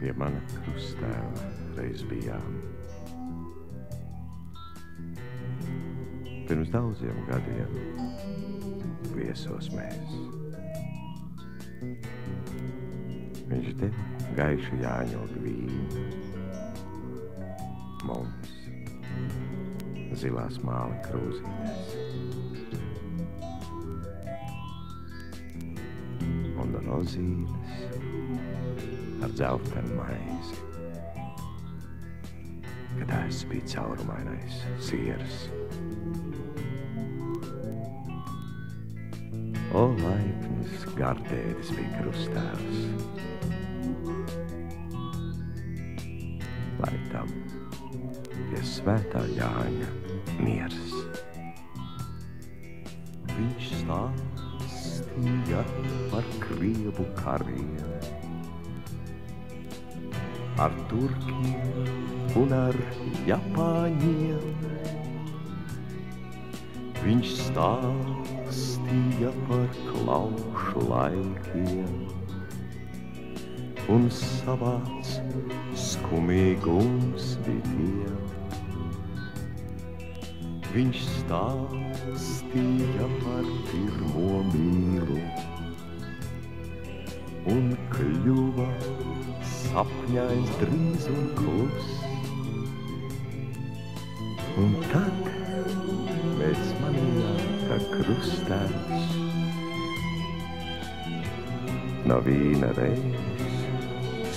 Pie mana krustēva reiz bijām. Pirms daudziem gadiem viesos mēs. Viņš deva gaišu jāņogu vīnu. Mums zilās māla krūzītes. Un rozīnes ar dzeltenu maizi. Kad ēs bija caurumainais siers. O laipnis gardēdis bija krustēvs. Lai tam pie svētā Jāņa miers. Viņš stāstīja par krievu kariem, ar turkiem un ar japāņiem. Viņš stāstīja par klaušu laikiem un savāc skumīgums bitiem. Viņš stāstīja par pirmo mīlu un kļuva sapņains drīz un klus. Un tad mēs manījām, ka krustēvs no vīna reiz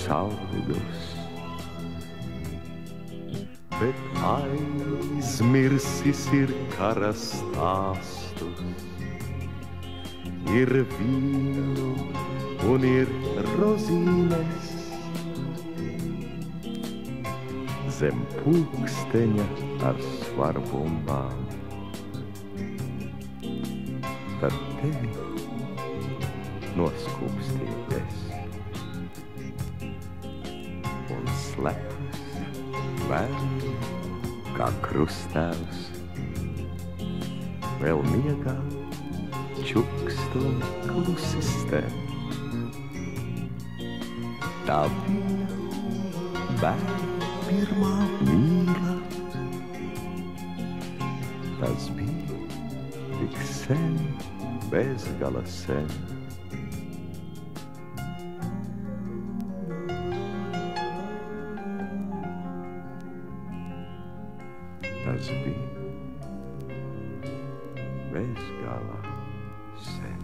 saulidus, bet aizmirsis ir kara stāstus, ir vīnu un ir rozīnes, zem pulksteņa ar svarbumbām. Tad tevi noskūpstīties un slepus vēl kā krustēvs vēl miegā čukst un klusi stem. Tā bija bērna pirmā mīla. Tas bija tik sen, bezgala sen. Tas bija bezgala sen.